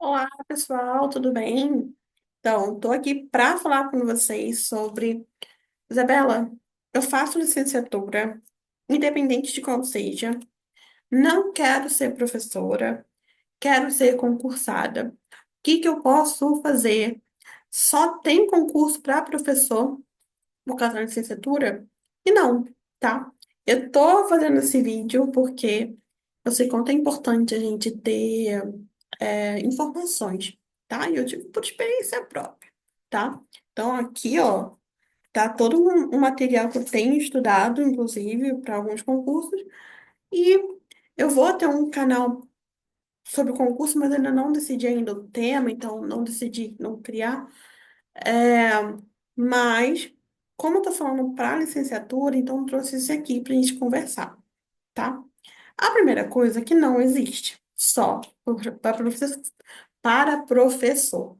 Olá, pessoal, tudo bem? Então, estou aqui para falar com vocês sobre. Isabela, eu faço licenciatura, independente de qual seja, não quero ser professora, quero ser concursada. O que que eu posso fazer? Só tem concurso para professor por causa da licenciatura? E não, tá? Eu tô fazendo esse vídeo porque eu sei quanto é importante a gente ter informações, tá? E eu tive por experiência própria, tá? Então, aqui, ó, tá todo um material que eu tenho estudado, inclusive, para alguns concursos, e eu vou ter um canal sobre concurso, mas ainda não decidi ainda o tema, então não decidi não criar. É, mas, como eu tô falando para licenciatura, então eu trouxe isso aqui para a gente conversar, tá? A primeira coisa é que não existe só para professor.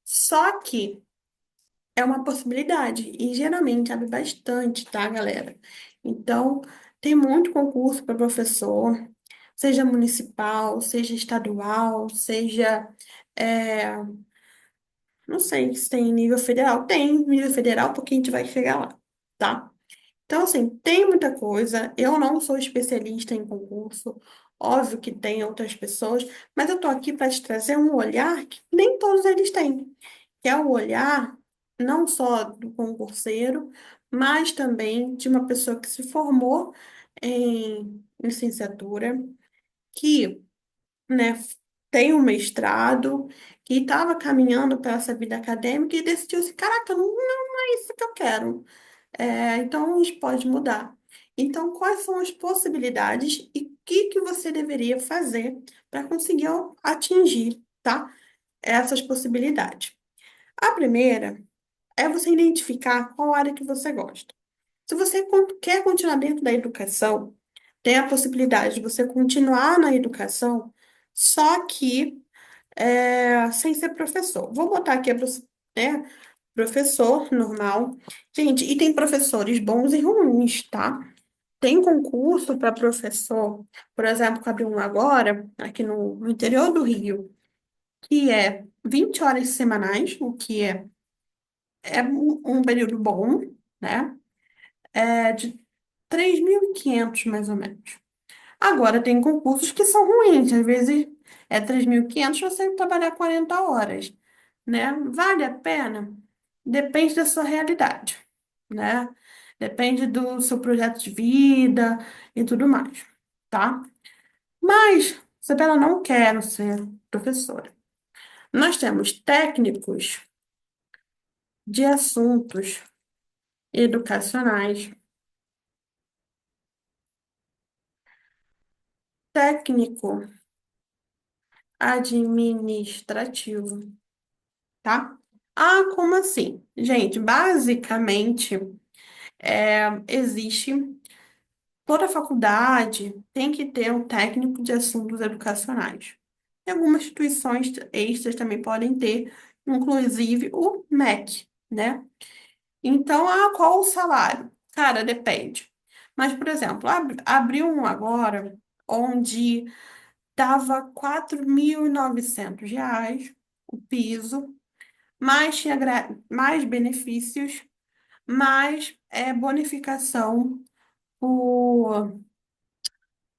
Só que é uma possibilidade e geralmente abre bastante, tá, galera? Então, tem muito concurso para professor, seja municipal, seja estadual, seja, é, não sei se tem nível federal. Tem nível federal, porque a gente vai chegar lá, tá? Então, assim, tem muita coisa. Eu não sou especialista em concurso. Óbvio que tem outras pessoas, mas eu tô aqui para te trazer um olhar que nem todos eles têm, que é o olhar não só do concurseiro, mas também de uma pessoa que se formou em licenciatura, que, né, tem um mestrado, que estava caminhando para essa vida acadêmica e decidiu assim, caraca, não é isso que eu quero. Então, a gente pode mudar. Então, quais são as possibilidades e o que que você deveria fazer para conseguir atingir, tá? Essas possibilidades. A primeira é você identificar qual área que você gosta. Se você quer continuar dentro da educação, tem a possibilidade de você continuar na educação, só que sem ser professor. Vou botar aqui, né, professor normal. Gente, e tem professores bons e ruins, tá? Tem concurso para professor, por exemplo, que abriu um agora, aqui no interior do Rio, que é 20 horas semanais, o que é um período bom, né? É de 3.500 mais ou menos. Agora, tem concursos que são ruins, às vezes é 3.500 você trabalhar 40 horas, né? Vale a pena? Depende da sua realidade, né? Depende do seu projeto de vida e tudo mais, tá? Mas, se ela não quer ser professora, nós temos técnicos de assuntos educacionais, técnico administrativo, tá? Ah, como assim? Gente, basicamente, existe toda faculdade tem que ter um técnico de assuntos educacionais. E algumas instituições extras também podem ter, inclusive o MEC, né? Então, qual o salário? Cara, depende. Mas, por exemplo, abriu um agora onde dava R$ 4.900 o piso, mais tinha mais benefícios, mais bonificação por,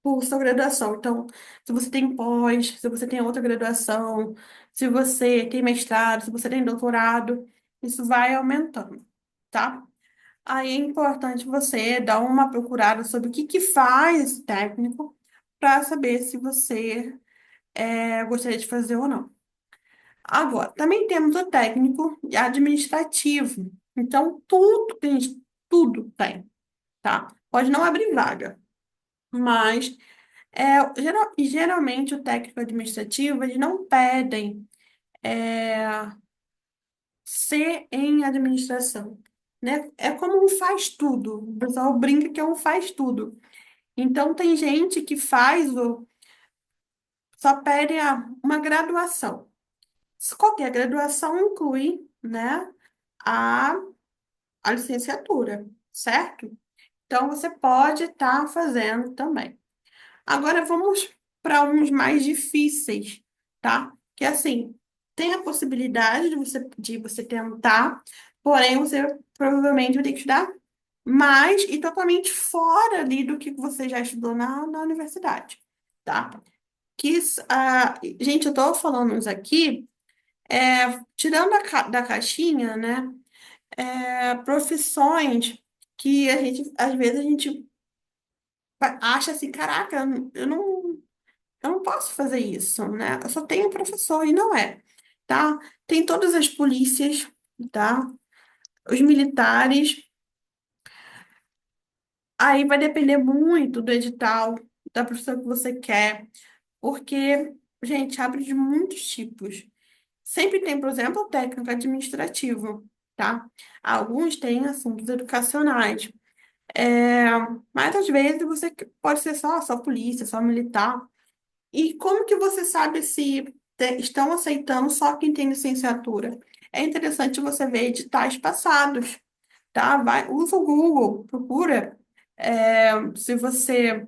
por sua graduação. Então, se você tem pós, se você tem outra graduação, se você tem mestrado, se você tem doutorado, isso vai aumentando, tá? Aí é importante você dar uma procurada sobre o que que faz esse técnico para saber se você gostaria de fazer ou não. Agora, também temos o técnico administrativo. Então, tudo tem, tá? Pode não abrir vaga, mas geralmente o técnico administrativo, eles não pedem ser em administração, né? É como um faz tudo. O pessoal brinca que é um faz tudo. Então, tem gente que só pede uma graduação. Qualquer graduação inclui, né, a, a licenciatura, certo? Então, você pode estar fazendo também. Agora, vamos para uns mais difíceis, tá? que assim, tem a possibilidade de você tentar, porém você provavelmente vai ter que estudar mais e totalmente fora ali do que você já estudou na universidade, tá? Gente, eu tô falando isso aqui, tirando da caixinha, né? Profissões que às vezes a gente acha assim, caraca, eu não posso fazer isso, né? Eu só tenho professor e não é, tá? Tem todas as polícias, tá? Os militares. Aí vai depender muito do edital, da profissão que você quer, porque, gente, abre de muitos tipos. Sempre tem, por exemplo, o técnico administrativo, tá? Alguns têm assuntos educacionais. É, mas às vezes você pode ser só polícia, só militar. E como que você sabe se estão aceitando só quem tem licenciatura? É interessante você ver editais passados, tá? Usa o Google, procura se você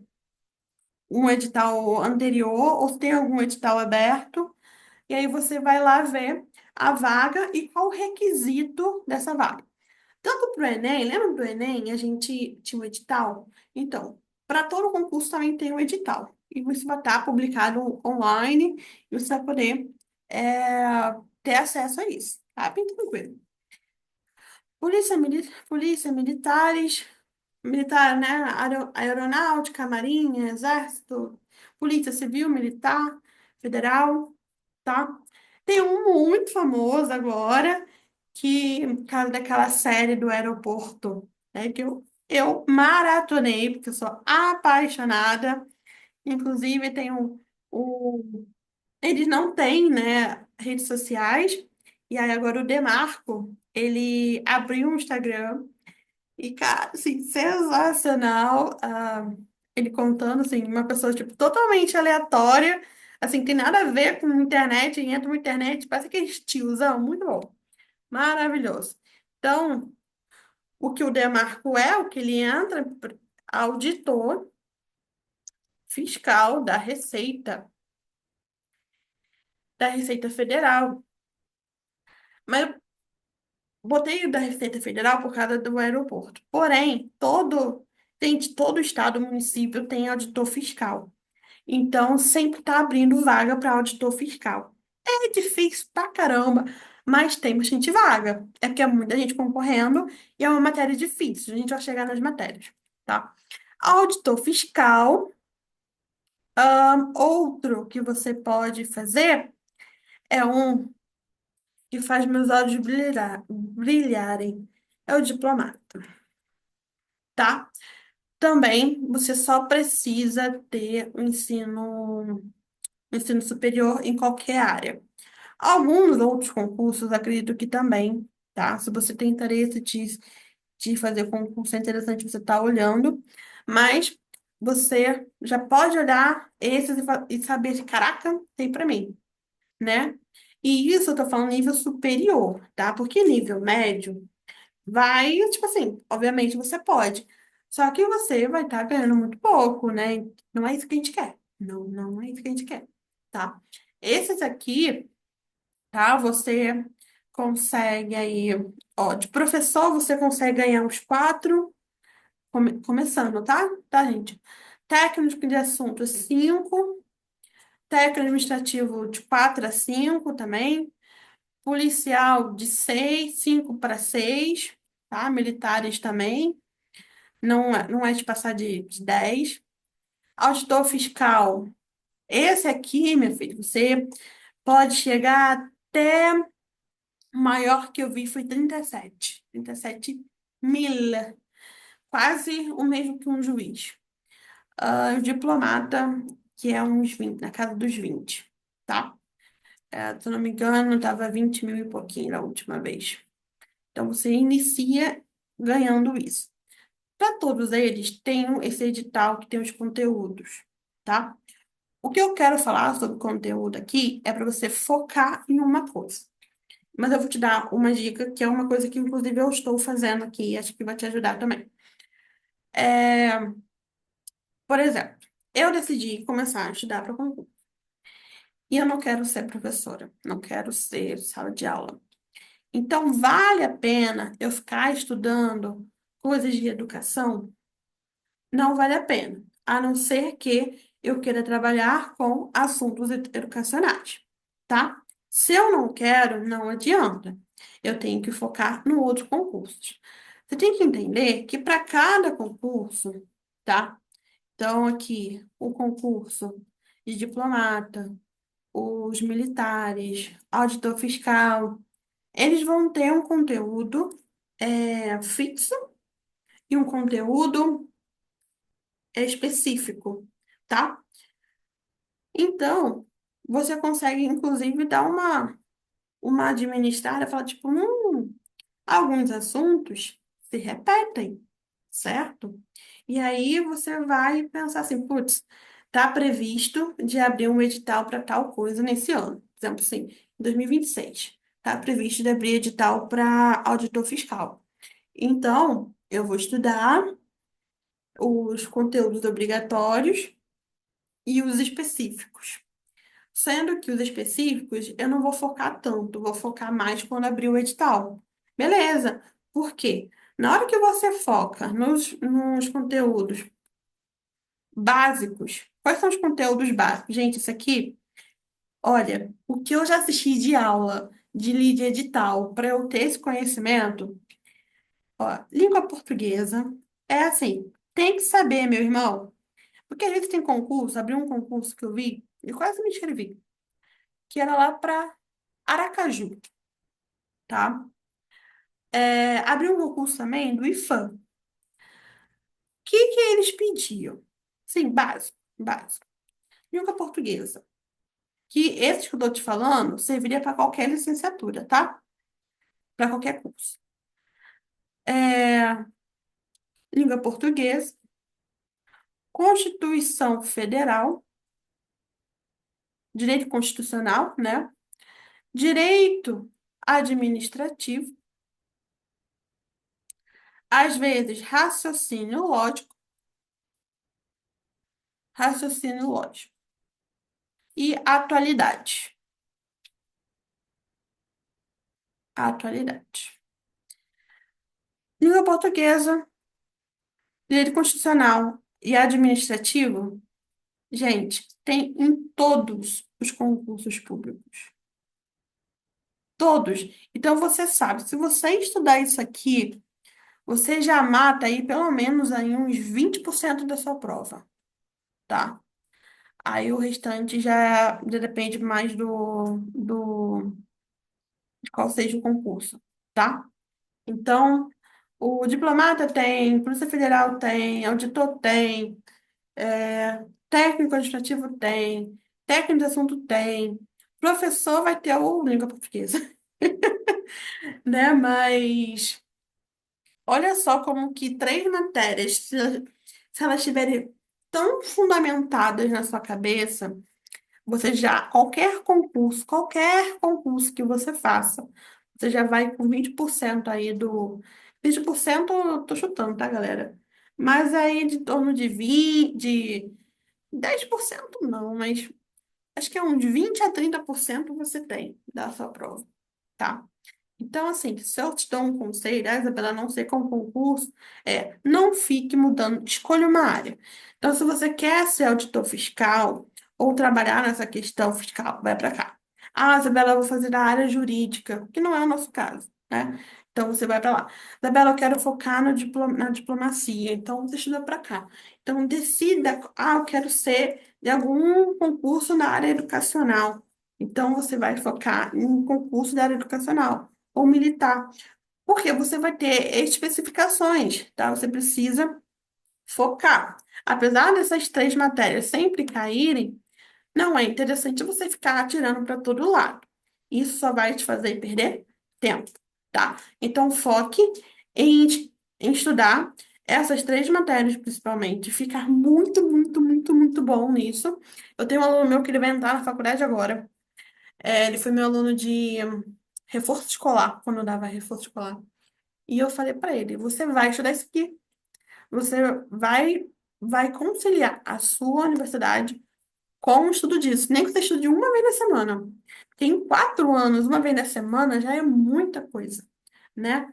um edital anterior ou se tem algum edital aberto, e aí você vai lá ver a vaga e qual o requisito dessa vaga. Tanto para o Enem, lembra do Enem? A gente tinha um edital? Então, para todo concurso também tem um edital. E você vai estar publicado online e você vai poder ter acesso a isso. Tá bem tranquilo. Polícia, militares, militar, né? Aeronáutica, marinha, exército, polícia civil, militar, federal, tá? Tem um muito famoso agora, que, por causa daquela série do aeroporto, né? Que eu maratonei, porque eu sou apaixonada. Inclusive, tem eles não têm, né, redes sociais. E aí agora o Demarco, ele abriu um Instagram e, cara, assim, sensacional. Ele contando, assim, uma pessoa, tipo, totalmente aleatória, assim, tem nada a ver com internet, e entra na internet, parece aquele tiozão, muito bom, maravilhoso. Então, o que o Demarco é, o que ele entra, auditor fiscal da Receita Federal. Mas eu botei o da Receita Federal por causa do aeroporto. Porém, todo estado, município tem auditor fiscal. Então, sempre está abrindo vaga para auditor fiscal. É difícil pra caramba, mas tem bastante vaga. É porque é muita gente concorrendo e é uma matéria difícil. A gente vai chegar nas matérias, tá? Auditor fiscal, outro que você pode fazer é um que faz meus olhos brilharem. É o diplomata, tá? Também você só precisa ter o ensino superior em qualquer área. Alguns outros concursos, acredito que também, tá? Se você tem interesse de fazer concurso, é interessante você estar olhando, mas você já pode olhar esses e saber, caraca, tem para mim, né? E isso eu tô falando nível superior, tá? Porque nível médio vai, tipo assim, obviamente você pode, só que você vai estar ganhando muito pouco, né? Não é isso que a gente quer. Não, não é isso que a gente quer, tá? Esses aqui, tá? Você consegue aí, ó, de professor você consegue ganhar uns quatro, começando, tá? Tá, gente? Técnico de assunto, cinco. Técnico administrativo de 4 a 5 também. Policial de 6 5 para 6, tá? Militares também. Não é de passar de 10. Auditor fiscal. Esse aqui, meu filho, você pode chegar até. O maior que eu vi foi 37 mil, quase o mesmo que um juiz. O diplomata, que é uns 20, na casa dos 20, tá? Se eu não me engano, estava 20 mil e pouquinho na última vez. Então, você inicia ganhando isso. Para todos eles, tem esse edital que tem os conteúdos, tá? O que eu quero falar sobre conteúdo aqui é para você focar em uma coisa. Mas eu vou te dar uma dica, que é uma coisa que, inclusive, eu estou fazendo aqui e acho que vai te ajudar também. Por exemplo, eu decidi começar a estudar para concurso. e eu não quero ser professora, não quero ser sala de aula. Então, vale a pena eu ficar estudando coisas de educação? Não vale a pena, a não ser que eu queira trabalhar com assuntos educacionais, tá? Se eu não quero, não adianta. Eu tenho que focar no outro concurso. Você tem que entender que para cada concurso, tá? Então, aqui, o concurso de diplomata, os militares, auditor fiscal, eles vão ter um conteúdo fixo e um conteúdo específico, tá? Então, você consegue, inclusive, dar uma administrada, falar, tipo, alguns assuntos se repetem, certo? E aí você vai pensar assim, putz, tá previsto de abrir um edital para tal coisa nesse ano. Por exemplo, assim, em 2026, tá previsto de abrir edital para auditor fiscal. Então, eu vou estudar os conteúdos obrigatórios e os específicos. Sendo que os específicos eu não vou focar tanto, vou focar mais quando abrir o edital. Beleza. Por quê? Na hora que você foca nos conteúdos básicos, quais são os conteúdos básicos? Gente, isso aqui, olha, o que eu já assisti de aula de lead edital para eu ter esse conhecimento, ó, língua portuguesa, é assim, tem que saber, meu irmão. Porque às vezes tem concurso, abriu um concurso que eu vi, e quase me inscrevi, que era lá para Aracaju, tá? Abriu um concurso também do IFAM. O que eles pediam? Sim, básico, básico. Língua portuguesa. Que esse que eu tô te falando serviria para qualquer licenciatura, tá? Para qualquer curso. É, língua portuguesa, Constituição Federal, direito constitucional, né? Direito administrativo, às vezes raciocínio lógico e atualidade. Atualidade. Língua portuguesa, direito constitucional e administrativo, gente, tem em todos os concursos públicos. Todos. Então você sabe, se você estudar isso aqui, você já mata aí pelo menos aí uns 20% da sua prova, tá? Aí o restante já depende mais de qual seja o concurso, tá? Então, o diplomata tem, Polícia Federal tem, auditor tem, técnico administrativo tem, técnico de assunto tem, professor vai ter o língua portuguesa, né? Mas olha só como que três matérias, se elas estiverem tão fundamentadas na sua cabeça, você já, qualquer concurso que você faça, você já vai com 20% aí do. 20% eu tô chutando, tá, galera? Mas aí de torno de 20, de 10% não, mas acho que é uns 20 a 30% você tem da sua prova, tá? Então, assim, se eu te dou um conselho, Isabela, não sei qual concurso, não fique mudando, escolha uma área. Então, se você quer ser auditor fiscal ou trabalhar nessa questão fiscal, vai para cá. Ah, Isabela, eu vou fazer na área jurídica, que não é o nosso caso, né? Então, você vai para lá. Isabela, eu quero focar no na diplomacia, então você estuda para cá. Então, decida, eu quero ser de algum concurso na área educacional. Então, você vai focar em um concurso da área educacional ou militar, porque você vai ter especificações, tá? Você precisa focar. Apesar dessas três matérias sempre caírem, não é interessante você ficar atirando para todo lado. Isso só vai te fazer perder tempo, tá? Então, foque em estudar essas três matérias, principalmente, ficar muito, muito, muito, muito bom nisso. Eu tenho um aluno meu que ele vai entrar na faculdade agora. Ele foi meu aluno de reforço escolar, quando eu dava reforço escolar. E eu falei para ele: você vai estudar isso aqui, você vai conciliar a sua universidade com o estudo disso. Nem que você estude uma vez na semana. Porque em 4 anos, uma vez na semana, já é muita coisa, né?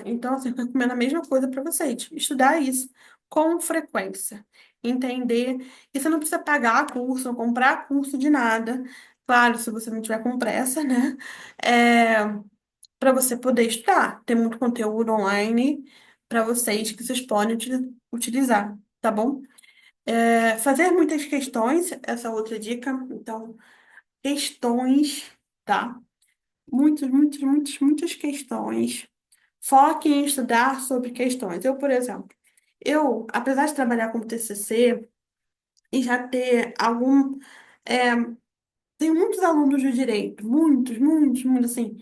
Então, assim, eu recomendo a mesma coisa para vocês. Estudar isso com frequência. Entender. E você não precisa pagar curso ou comprar curso de nada. Claro, se você não tiver com pressa, né? Para você poder estudar. Tem muito conteúdo online para vocês que vocês podem utilizar, tá bom? Fazer muitas questões, essa é outra dica. Então, questões, tá? Muitas questões. Foque em estudar sobre questões. Eu, por exemplo, apesar de trabalhar com TCC e já ter é, tenho muitos alunos de direito, muitos, assim.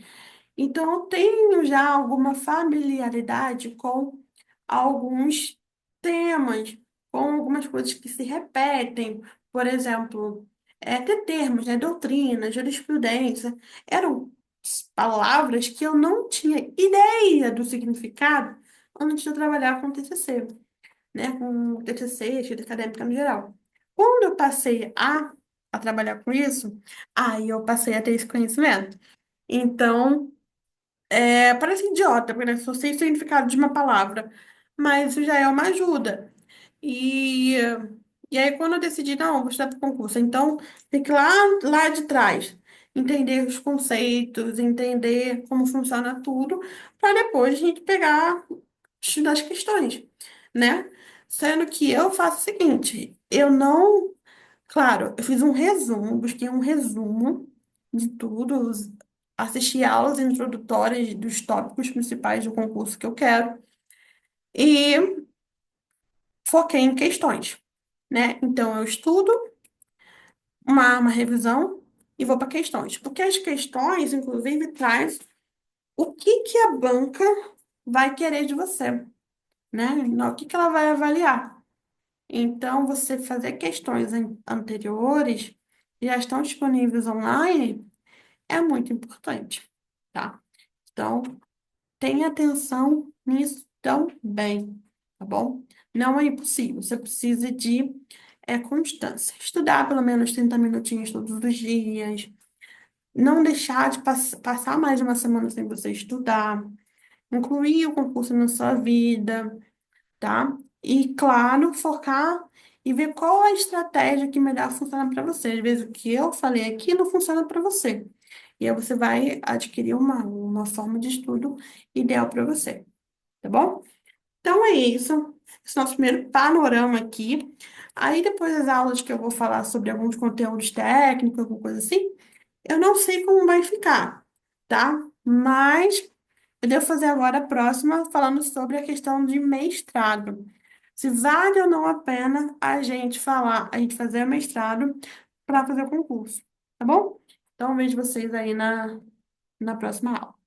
Então, eu tenho já alguma familiaridade com alguns temas, com algumas coisas que se repetem. Por exemplo, ter termos, né? Doutrina, jurisprudência. Eram palavras que eu não tinha ideia do significado antes de eu trabalhar com TCC, né? Com TCC, escrita acadêmica no geral. Quando eu passei a trabalhar com isso, aí eu passei a ter esse conhecimento. Então, parece idiota, porque né, só sei o significado de uma palavra, mas isso já é uma ajuda. E, e aí, quando eu decidi, não, vou estudar para o concurso, então tem que ir lá de trás, entender os conceitos, entender como funciona tudo, para depois a gente pegar, estudar as questões, né? Sendo que eu faço o seguinte, eu não. Claro, eu fiz um resumo, busquei um resumo de tudo, assisti aulas introdutórias dos tópicos principais do concurso que eu quero e foquei em questões, né? Então, eu estudo uma revisão e vou para questões, porque as questões, inclusive, traz o que que a banca vai querer de você, né? O que que ela vai avaliar. Então, você fazer questões anteriores já estão disponíveis online é muito importante, tá? Então, tenha atenção nisso também, tá bom? Não é impossível, você precisa de constância. Estudar pelo menos 30 minutinhos todos os dias, não deixar de passar mais de uma semana sem você estudar, incluir o concurso na sua vida, tá? E, claro, focar e ver qual a estratégia que melhor funciona para você. Às vezes, o que eu falei aqui não funciona para você. E aí você vai adquirir uma forma de estudo ideal para você, tá bom? Então é isso. Esse é o nosso primeiro panorama aqui. Aí depois das aulas que eu vou falar sobre alguns conteúdos técnicos, alguma coisa assim, eu não sei como vai ficar, tá? Mas eu devo fazer agora a próxima falando sobre a questão de mestrado. Se vale ou não a pena a gente fazer mestrado para fazer o concurso, tá bom? Então, vejo vocês aí na próxima aula.